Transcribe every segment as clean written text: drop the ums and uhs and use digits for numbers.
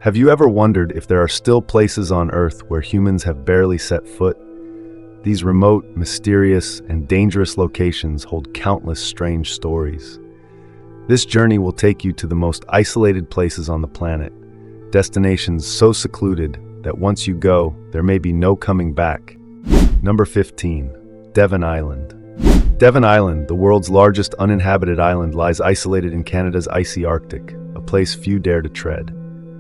Have you ever wondered if there are still places on Earth where humans have barely set foot? These remote, mysterious, and dangerous locations hold countless strange stories. This journey will take you to the most isolated places on the planet, destinations so secluded that once you go, there may be no coming back. Number 15. Devon Island. Devon Island, the world's largest uninhabited island, lies isolated in Canada's icy Arctic, a place few dare to tread.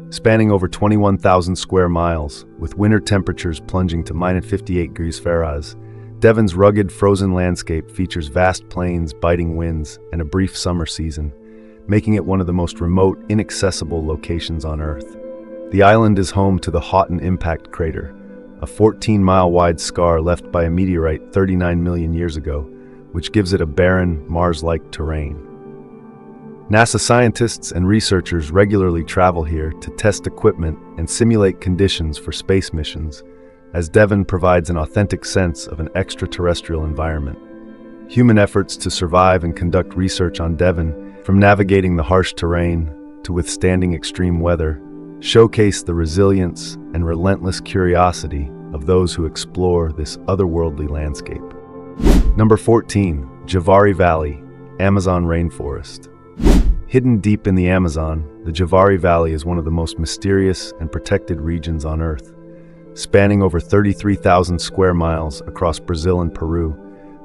Spanning over 21,000 square miles, with winter temperatures plunging to -58 degrees Fahrenheit, Devon's rugged, frozen landscape features vast plains, biting winds, and a brief summer season, making it one of the most remote, inaccessible locations on Earth. The island is home to the Houghton Impact Crater, a 14-mile-wide scar left by a meteorite 39 million years ago, which gives it a barren, Mars-like terrain. NASA scientists and researchers regularly travel here to test equipment and simulate conditions for space missions, as Devon provides an authentic sense of an extraterrestrial environment. Human efforts to survive and conduct research on Devon, from navigating the harsh terrain to withstanding extreme weather, showcase the resilience and relentless curiosity of those who explore this otherworldly landscape. Number 14. Javari Valley, Amazon Rainforest. Hidden deep in the Amazon, the Javari Valley is one of the most mysterious and protected regions on Earth. Spanning over 33,000 square miles across Brazil and Peru,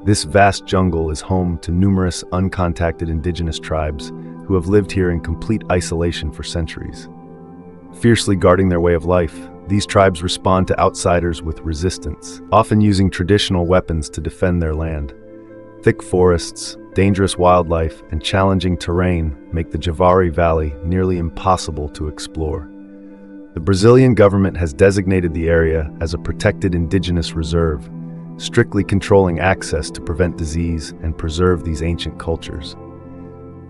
this vast jungle is home to numerous uncontacted indigenous tribes who have lived here in complete isolation for centuries. Fiercely guarding their way of life, these tribes respond to outsiders with resistance, often using traditional weapons to defend their land. Thick forests, dangerous wildlife, and challenging terrain make the Javari Valley nearly impossible to explore. The Brazilian government has designated the area as a protected indigenous reserve, strictly controlling access to prevent disease and preserve these ancient cultures.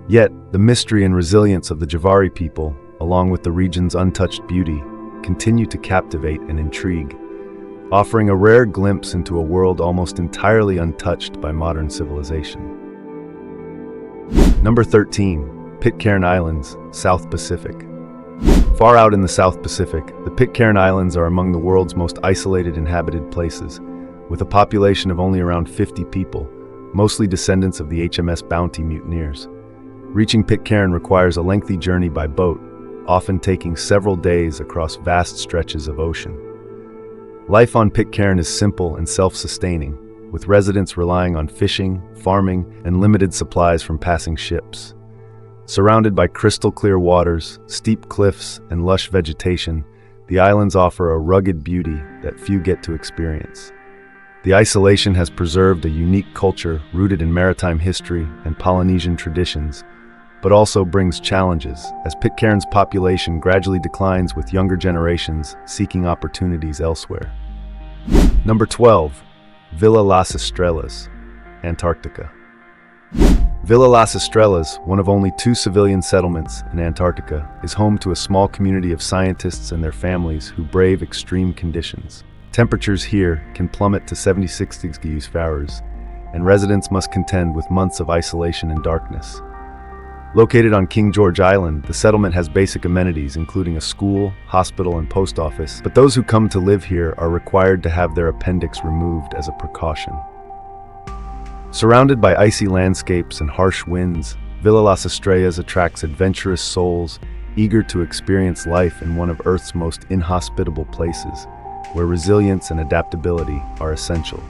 Yet, the mystery and resilience of the Javari people, along with the region's untouched beauty, continue to captivate and intrigue, offering a rare glimpse into a world almost entirely untouched by modern civilization. Number 13. Pitcairn Islands, South Pacific. Far out in the South Pacific, the Pitcairn Islands are among the world's most isolated inhabited places, with a population of only around 50 people, mostly descendants of the HMS Bounty mutineers. Reaching Pitcairn requires a lengthy journey by boat, often taking several days across vast stretches of ocean. Life on Pitcairn is simple and self-sustaining, with residents relying on fishing, farming, and limited supplies from passing ships. Surrounded by crystal-clear waters, steep cliffs, and lush vegetation, the islands offer a rugged beauty that few get to experience. The isolation has preserved a unique culture rooted in maritime history and Polynesian traditions, but also brings challenges, as Pitcairn's population gradually declines with younger generations seeking opportunities elsewhere. Number 12. Villa Las Estrellas, Antarctica. Villa Las Estrellas, one of only 2 civilian settlements in Antarctica, is home to a small community of scientists and their families who brave extreme conditions. Temperatures here can plummet to 76 degrees Fahrenheit, and residents must contend with months of isolation and darkness. Located on King George Island, the settlement has basic amenities including a school, hospital, and post office, but those who come to live here are required to have their appendix removed as a precaution. Surrounded by icy landscapes and harsh winds, Villa Las Estrellas attracts adventurous souls eager to experience life in one of Earth's most inhospitable places, where resilience and adaptability are essential.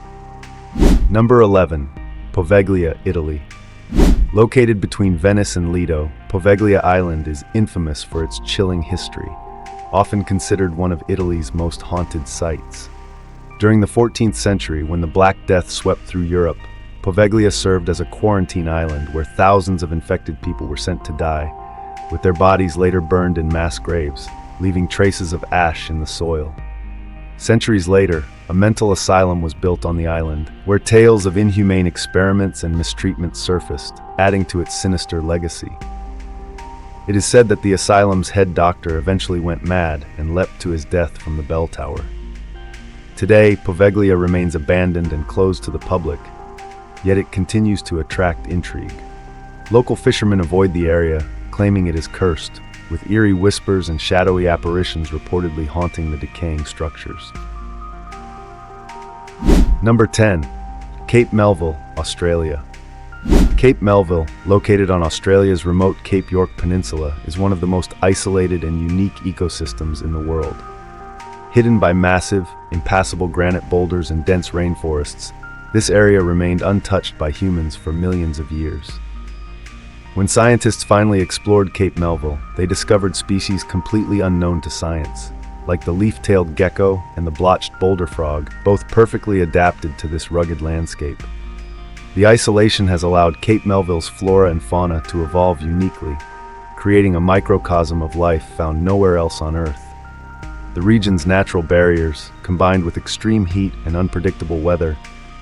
Number 11. Poveglia, Italy. Located between Venice and Lido, Poveglia Island is infamous for its chilling history, often considered one of Italy's most haunted sites. During the 14th century, when the Black Death swept through Europe, Poveglia served as a quarantine island where thousands of infected people were sent to die, with their bodies later burned in mass graves, leaving traces of ash in the soil. Centuries later, a mental asylum was built on the island, where tales of inhumane experiments and mistreatment surfaced, adding to its sinister legacy. It is said that the asylum's head doctor eventually went mad and leapt to his death from the bell tower. Today, Poveglia remains abandoned and closed to the public, yet it continues to attract intrigue. Local fishermen avoid the area, claiming it is cursed, with eerie whispers and shadowy apparitions reportedly haunting the decaying structures. Number 10. Cape Melville, Australia. Cape Melville, located on Australia's remote Cape York Peninsula, is one of the most isolated and unique ecosystems in the world. Hidden by massive, impassable granite boulders and dense rainforests, this area remained untouched by humans for millions of years. When scientists finally explored Cape Melville, they discovered species completely unknown to science, like the leaf-tailed gecko and the blotched boulder frog, both perfectly adapted to this rugged landscape. The isolation has allowed Cape Melville's flora and fauna to evolve uniquely, creating a microcosm of life found nowhere else on Earth. The region's natural barriers, combined with extreme heat and unpredictable weather,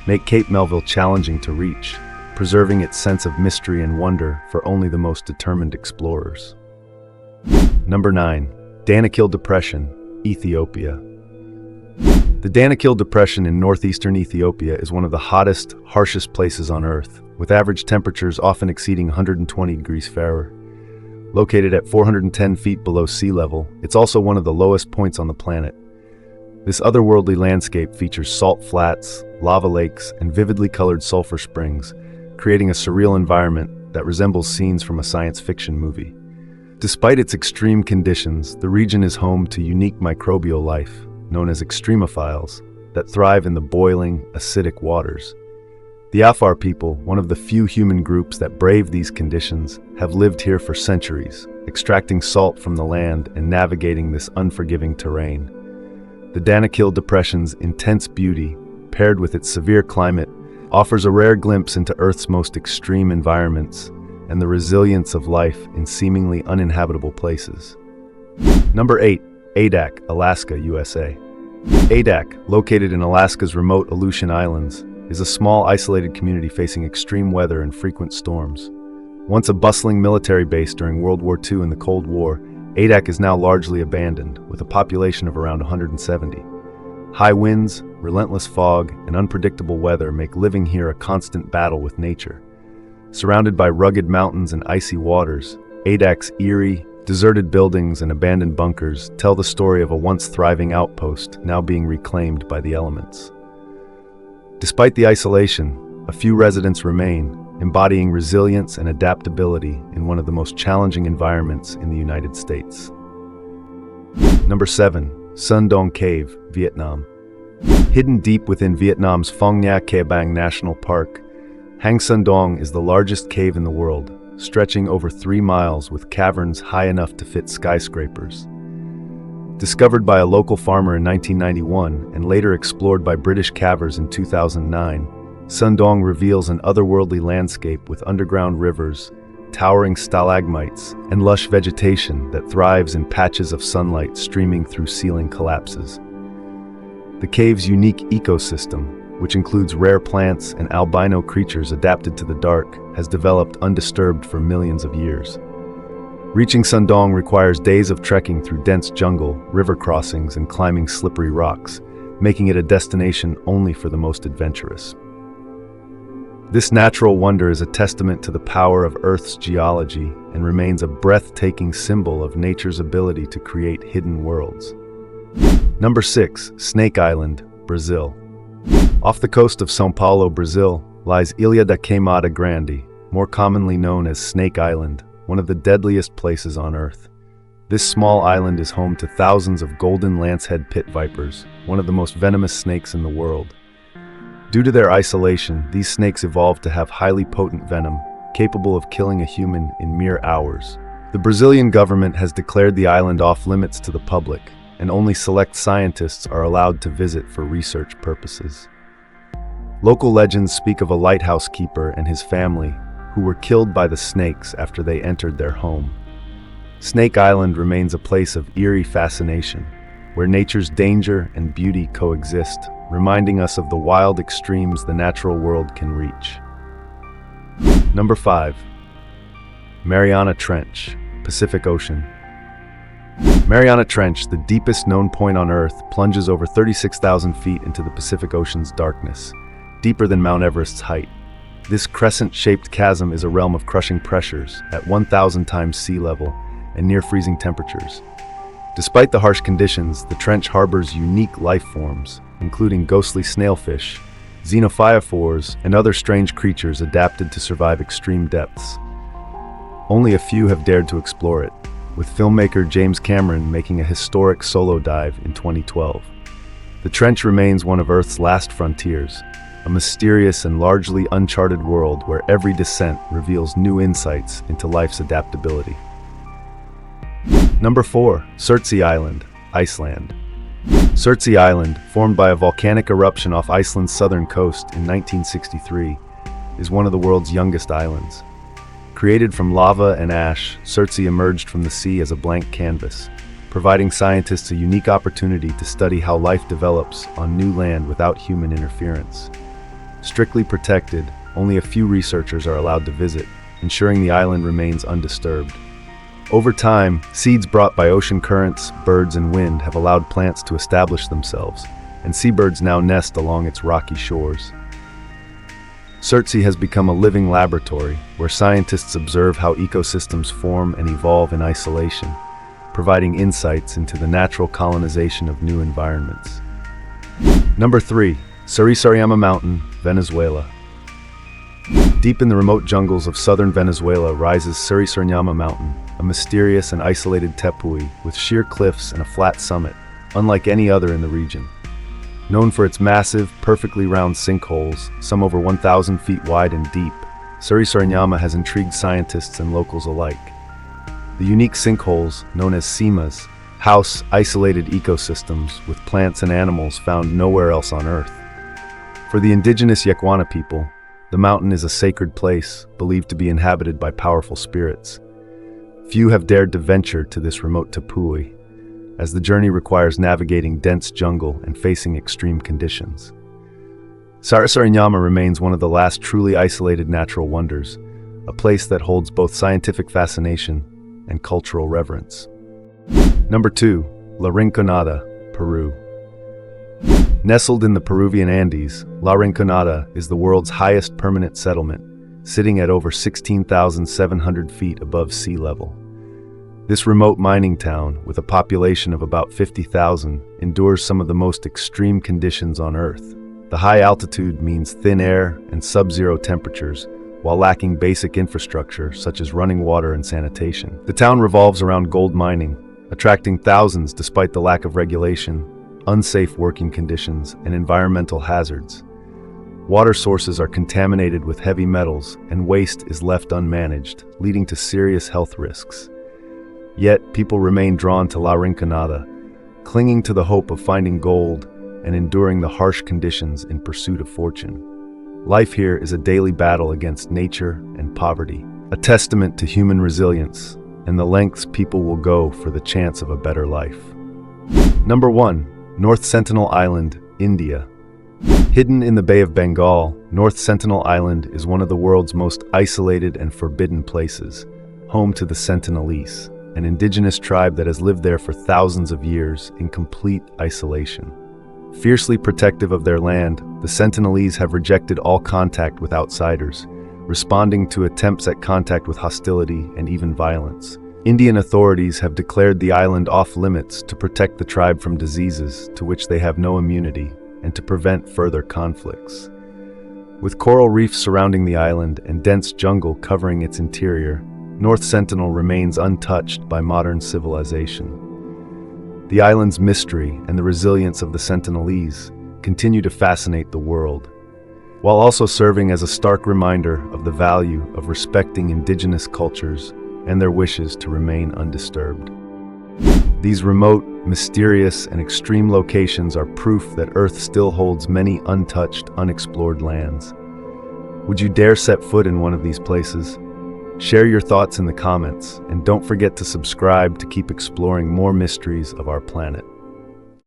make Cape Melville challenging to reach, preserving its sense of mystery and wonder for only the most determined explorers. Number 9. Danakil Depression, Ethiopia. The Danakil Depression in northeastern Ethiopia is one of the hottest, harshest places on Earth, with average temperatures often exceeding 120 degrees Fahrenheit. Located at 410 feet below sea level, it's also one of the lowest points on the planet. This otherworldly landscape features salt flats, lava lakes, and vividly colored sulfur springs, creating a surreal environment that resembles scenes from a science fiction movie. Despite its extreme conditions, the region is home to unique microbial life, known as extremophiles, that thrive in the boiling, acidic waters. The Afar people, one of the few human groups that brave these conditions, have lived here for centuries, extracting salt from the land and navigating this unforgiving terrain. The Danakil Depression's intense beauty, paired with its severe climate, offers a rare glimpse into Earth's most extreme environments and the resilience of life in seemingly uninhabitable places. Number 8. Adak, Alaska, USA. Adak, located in Alaska's remote Aleutian Islands, is a small isolated community facing extreme weather and frequent storms. Once a bustling military base during World War II and the Cold War, Adak is now largely abandoned, with a population of around 170. High winds, relentless fog, and unpredictable weather make living here a constant battle with nature. Surrounded by rugged mountains and icy waters, Adak's eerie, deserted buildings and abandoned bunkers tell the story of a once thriving outpost now being reclaimed by the elements. Despite the isolation, a few residents remain, embodying resilience and adaptability in one of the most challenging environments in the United States. Number 7. Sun Dong Cave, Vietnam. Hidden deep within Vietnam's Phong Nha Ke Bang National Park, Hang Son Doong is the largest cave in the world, stretching over 3 miles with caverns high enough to fit skyscrapers. Discovered by a local farmer in 1991 and later explored by British cavers in 2009, Sun Dong reveals an otherworldly landscape with underground rivers, towering stalagmites, and lush vegetation that thrives in patches of sunlight streaming through ceiling collapses. The cave's unique ecosystem, which includes rare plants and albino creatures adapted to the dark, has developed undisturbed for millions of years. Reaching Sun Dong requires days of trekking through dense jungle, river crossings, and climbing slippery rocks, making it a destination only for the most adventurous. This natural wonder is a testament to the power of Earth's geology and remains a breathtaking symbol of nature's ability to create hidden worlds. Number 6. Snake Island, Brazil. Off the coast of São Paulo, Brazil, lies Ilha da Queimada Grande, more commonly known as Snake Island, one of the deadliest places on Earth. This small island is home to thousands of golden lancehead pit vipers, one of the most venomous snakes in the world. Due to their isolation, these snakes evolved to have highly potent venom, capable of killing a human in mere hours. The Brazilian government has declared the island off-limits to the public, and only select scientists are allowed to visit for research purposes. Local legends speak of a lighthouse keeper and his family, who were killed by the snakes after they entered their home. Snake Island remains a place of eerie fascination, where nature's danger and beauty coexist, reminding us of the wild extremes the natural world can reach. Number 5. Mariana Trench, Pacific Ocean. Mariana Trench, the deepest known point on Earth, plunges over 36,000 feet into the Pacific Ocean's darkness, deeper than Mount Everest's height. This crescent-shaped chasm is a realm of crushing pressures, at 1,000 times sea level, and near-freezing temperatures. Despite the harsh conditions, the trench harbors unique life forms, including ghostly snailfish, xenophyophores, and other strange creatures adapted to survive extreme depths. Only a few have dared to explore it, with filmmaker James Cameron making a historic solo dive in 2012. The trench remains one of Earth's last frontiers, a mysterious and largely uncharted world where every descent reveals new insights into life's adaptability. Number 4. Surtsey Island, Iceland. Surtsey Island, formed by a volcanic eruption off Iceland's southern coast in 1963, is one of the world's youngest islands. Created from lava and ash, Surtsey emerged from the sea as a blank canvas, providing scientists a unique opportunity to study how life develops on new land without human interference. Strictly protected, only a few researchers are allowed to visit, ensuring the island remains undisturbed. Over time, seeds brought by ocean currents, birds, and wind have allowed plants to establish themselves, and seabirds now nest along its rocky shores. Surtsey has become a living laboratory where scientists observe how ecosystems form and evolve in isolation, providing insights into the natural colonization of new environments. Number 3. Sarisaryama Mountain, Venezuela. Deep in the remote jungles of southern Venezuela rises Sarisaryama Mountain, a mysterious and isolated tepui with sheer cliffs and a flat summit, unlike any other in the region. Known for its massive, perfectly round sinkholes, some over 1,000 feet wide and deep, Sarisaryama has intrigued scientists and locals alike. The unique sinkholes, known as simas, house isolated ecosystems with plants and animals found nowhere else on Earth. For the indigenous Yekwana people, the mountain is a sacred place, believed to be inhabited by powerful spirits. Few have dared to venture to this remote tepui, as the journey requires navigating dense jungle and facing extreme conditions. Sarisaryama remains one of the last truly isolated natural wonders, a place that holds both scientific fascination and cultural reverence. Number 2. La Rinconada, Peru. Nestled in the Peruvian Andes, La Rinconada is the world's highest permanent settlement, sitting at over 16,700 feet above sea level. This remote mining town, with a population of about 50,000, endures some of the most extreme conditions on Earth. The high altitude means thin air and sub-zero temperatures, while lacking basic infrastructure such as running water and sanitation. The town revolves around gold mining, attracting thousands despite the lack of regulation, unsafe working conditions, and environmental hazards. Water sources are contaminated with heavy metals, and waste is left unmanaged, leading to serious health risks. Yet, people remain drawn to La Rinconada, clinging to the hope of finding gold and enduring the harsh conditions in pursuit of fortune. Life here is a daily battle against nature and poverty, a testament to human resilience and the lengths people will go for the chance of a better life. Number 1. North Sentinel Island, India. Hidden in the Bay of Bengal, North Sentinel Island is one of the world's most isolated and forbidden places, home to the Sentinelese, an indigenous tribe that has lived there for thousands of years in complete isolation. Fiercely protective of their land, the Sentinelese have rejected all contact with outsiders, responding to attempts at contact with hostility and even violence. Indian authorities have declared the island off-limits to protect the tribe from diseases to which they have no immunity and to prevent further conflicts. With coral reefs surrounding the island and dense jungle covering its interior, North Sentinel remains untouched by modern civilization. The island's mystery and the resilience of the Sentinelese continue to fascinate the world, while also serving as a stark reminder of the value of respecting indigenous cultures and their wishes to remain undisturbed. These remote, mysterious, and extreme locations are proof that Earth still holds many untouched, unexplored lands. Would you dare set foot in one of these places? Share your thoughts in the comments, and don't forget to subscribe to keep exploring more mysteries of our planet.